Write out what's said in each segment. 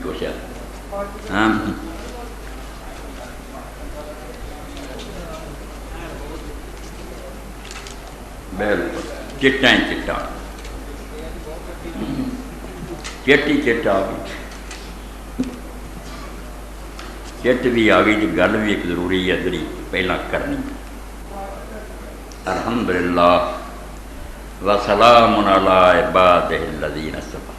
کچھ ہے ہاں بالکل چٹا ہی چٹا چٹی چٹ آ گئی چٹ بھی آ گئی جی گل بھی ایک ضروری ہے جی پہلا کرنی الحمدللہ وسلام علی عبادہ الذین اصطفیٰ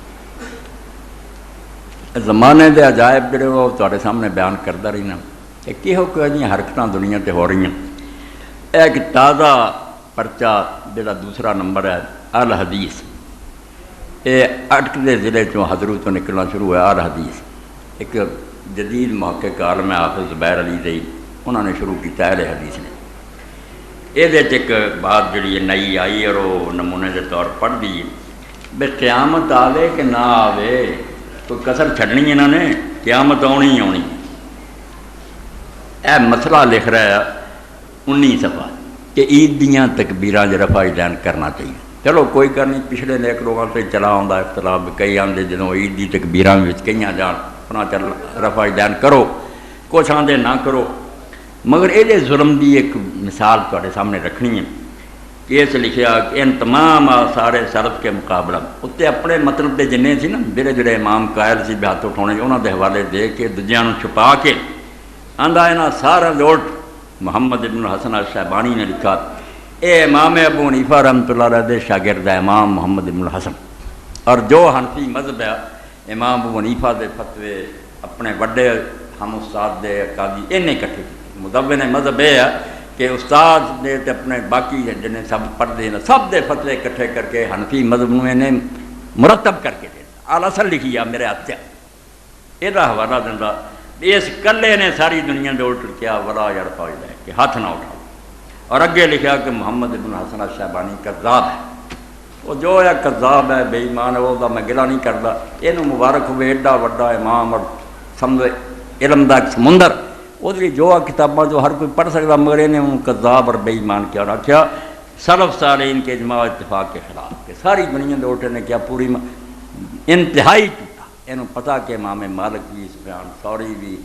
زمانے دے عجائب جڑے وہ تواڈے سامنے بیان کرتا رہنا کہ کہو کہ جی حرکتاں دنیا تے ہو رہی ہیں ایک تازہ پرچہ جڑا دوسرا نمبر ہے الحدیث یہ اٹکدے ضلع چوں حضرو تو نکلنا شروع ہے الحدیث ایک جدید محقق عالم حافظ زبیر علی دئی انہوں نے شروع کیا اہل حدیث نے یہ ایک بات جڑی نئی آئی اور وہ نمونے کے طور پڑھ دی بے قیامت آوے کہ نہ آوے کوئی کسر چھڈنی انہوں نے قیامت آنی ہی آنی اے مسئلہ لکھ رہا ہے 19 صفحہ کہ عید دیاں تکبیراں رفع دین کرنا چاہیے چلو کوئی کر نہیں پچھلے نیک لوگوں سے چلا آتا اختلاف کئی آتے جدوں عید دی تکبیراں کئی جان اپنا چل رفع دین کرو کچھ آدھے نہ کرو مگر یہ ظلم دی ایک مثال تواڈے سامنے رکھنی ہے کہ اس لکھیا کہ ان تمام آثار سرد کے مقابلہ اتنے اپنے مطلب دے جنے سی نا جڑے جڑے امام قائل سی ہاتھ اٹھاؤنے انہوں دے حوالے دے کے دوجیاں نوں چھپا کے آندا یہاں سارا لوٹ محمد ابن الحسن الشیبانی نے لکھا اے امام ابو حنیفہ رحمۃ اللہ علیہ دے شاگرد ہے امام محمد ابن الحسن اور جو حنفی مذہب ہے امام ابو حنیفہ دے فتوے اپنے وڈے ہم استاد دے قاضی انہیں کٹھے مدون مذہب یہ ہے کہ استاد نے تے اپنے باقی جنہیں سب پڑھتے ہیں سب دے فتوے کٹھے کر کے حنفی مذہب میں انہیں مرتب کر کے دیتا الاصل لکھی ہے میرے ہاتھ یہ حوالہ دینا اس کلے نے ساری دنیا دے الٹ کیا ولا یرفع ہے کہ ہاتھ نہ اٹھاؤ اور اگے لکھا کہ محمد ابن حسن الشیبانی کذاب ہے وہ جو ہے کذاب ہے بے ایمان ہے وہ میں گلا نہیں کرتا یہ مبارک ہوئے ایڈا وڈا امام اور سمجھ علم دا ایک سمندر وہ جو کتاباں جو ہر کوئی پڑھ سکتا مگر انہیں کذاب اور بے ایمان کیا رکھا سلف صالحین کے اجماع اتفاق کے خلاف کہ ساری دنیا دے الٹ نے کیا پوری انتہائی یہ پتہ کہ امام مالک بھی سفیان ثوری بھی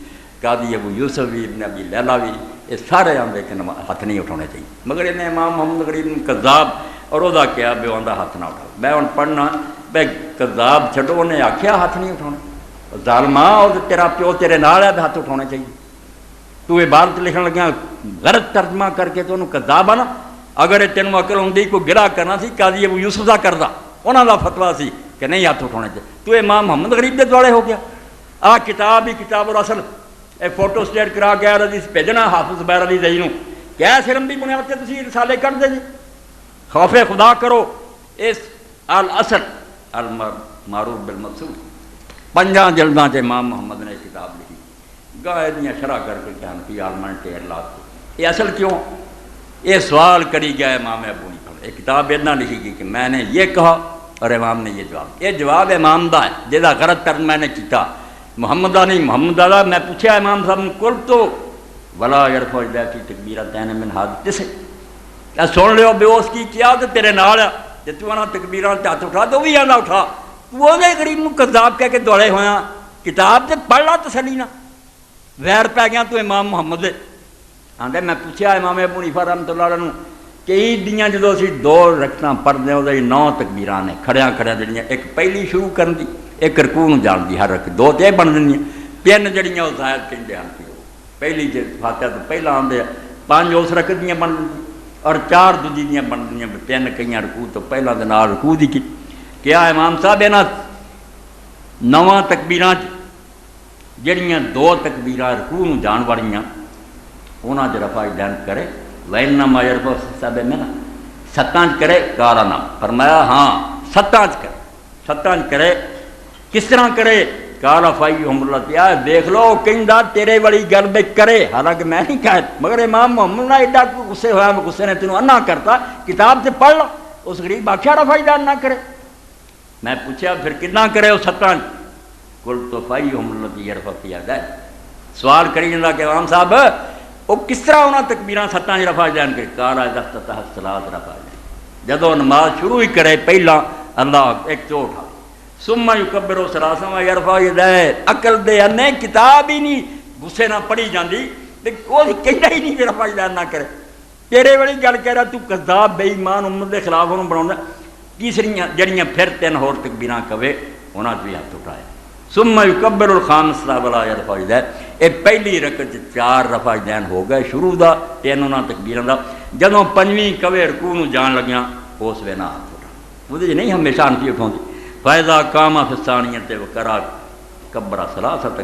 قاضی ابو یوسف بھی ابن ابی لیلا بھی یہ سارے آدھے کہ ہاتھ نہیں اٹھانے چاہیے مگر انہیں امام محمد غریب کذاب اور وہ کیا بے آدھا ہاتھ نہ اٹھاؤ میں ہوں پڑھنا بے کذاب چھڈو انہیں آخیا ہاتھ نہیں اٹھانا ظالماں اور تیرا پیو تیرے نال ہے ہاتھ اٹھانے چاہیے تو عبارت لکھن لگیا غلط ترجمہ کر کے تو انہوں کذاب آ نا اگر تینوں عقل ہوندی کوئی گرا کرنا سی قاضی ابو یوسف کا کردا انہوں کا فتوا سی کہ نہیں ہاتھ اٹھانے چاہیے تو امام محمد غریب دے دوالے ہو گیا آ کتاب ہی کتاب الاصل اے فوٹو سٹیٹ کرا کے حدیث بھیجنا حافظ زبیر علی دئی نوں کیا سرم دی بنیاد تے تسی رسالے کر دے جی خوف خدا کرو اس الاصل المعروف بالمقصود 5 جلداں تے امام محمد نے کتاب لکھی گاہ دیاں شرح کر کے کہ حنفی عالمان ٹیر لاتے یہ اصل کیوں یہ سوال کری گیا امام ابو حنیفہ یہ کتاب اتنا لکھی گئی کہ میں نے یہ کہا اور امام نے یہ جواب امام دا ہے جہاں غلط ترجمہ میں نے کیتا محمد نہیں محمد دا میں پوچھا امام صاحب نے کل تو ولا یرفع یدیہ تکبیرتین من ہذہ سے سن لیو بے اس کی کیا تو تیرے نال ہے جے تو انا تکبیراں تے ہاتھ اٹھا تو بھی آنا اٹھا تو وہ غریب نو کذاب کہہ کے دوڑے ہویا کتاب تے پڑھ لا تسلی نہ ویر پہ گیا تو امام محمد دے آندے میں پوچھا امام ابو حنیفہ رحمۃ اللہ علیہ کہ عید دیاں جدوں اسی 2 رکعتاں پڑھدے ہاں اودے 9 تکبیراں نے کھڑیاں جڑیاں ایک پہلی شروع کرن دی ایک رکوع نوں جان دی ہر رکعت 2 تے بن جاندیاں 3 جڑیاں او زائد کہندے ہن پہلی جے فاتحہ تو پہلا آندے 5 اس رکعت دیاں بن اور 4 دوجی دیاں بن دیاں 3 کئیاں رکوع تو پہلا دے نال رکوع دی کی کیا امام صاحب انہاں 9 تکبیراں جڑیاں 2 تکبیراں رکوع نوں جان والیاں انہاں دے رفع دین کرے وَإِنَّمَا يَرْفَعُ السَّبْعَ مِنْهَا 7 کرے کارانہ فرمایا ہاں 7 کرے 7 کرے کس طرح کرے کالا فَإِهُمْ اللَّهِ دیکھ لو کہندا تیرے والی گل بے کرے حالانکہ میں نہیں کہا مگر امام محمد نے ایڈا غصے ہویا میں غصے نے تینوں انا کرتا کتاب سے پڑھ لو اس غریب آخیا رفع دین نہ کرے میں پوچھا پھر کتنا کرے وہ 7 قُلْتُ فَإِهُمْ الَّذِي يَرْفَعُ فِي يَدَيْهِ سوال کری جاندہ کہ امام صاحب وہ کس طرح انہاں تکبیراں 7 رفع دین کرے کالا اذا افتتح الصلاۃ رفع دین جدوں نماز شروع ہی کرے پہلا اللہ ایک تو اٹھا ثم یکبر ثلاثا ویرفع یدیہ، عقل دے انے کتاب ہی نہیں غصے نہ پڑھی جاندی تے وہ کہنا ہی نہیں رفع یدیہ نہ کرے، تیرے والی گل کہہ رہا تو کذاب بے ایمان امت دے خلاف انہوں بناؤں۔ تیسریاں جڑیاں پھر تین ہور تکبیراں کہے انہاں بھی ہاتھ اٹھائے۔ ثم یکبر الخامسۃ ولا یرفع یدیہ، اے پہلی رکعت 4 رفع یدین ہو گئے شروع دا تین انہاں تکبیراں دا، جدوں پنجویں کہے رکوع نوں جان لگیاں اس ویلے نہ ہاتھ اٹھا، وہ نہیں ہمیشہ انتی اٹھاؤں۔ فَإِذَا قَامَ فِي الثَّانِيَةِ وَقَرَأَ كَبَّرَ ثَلَاثَ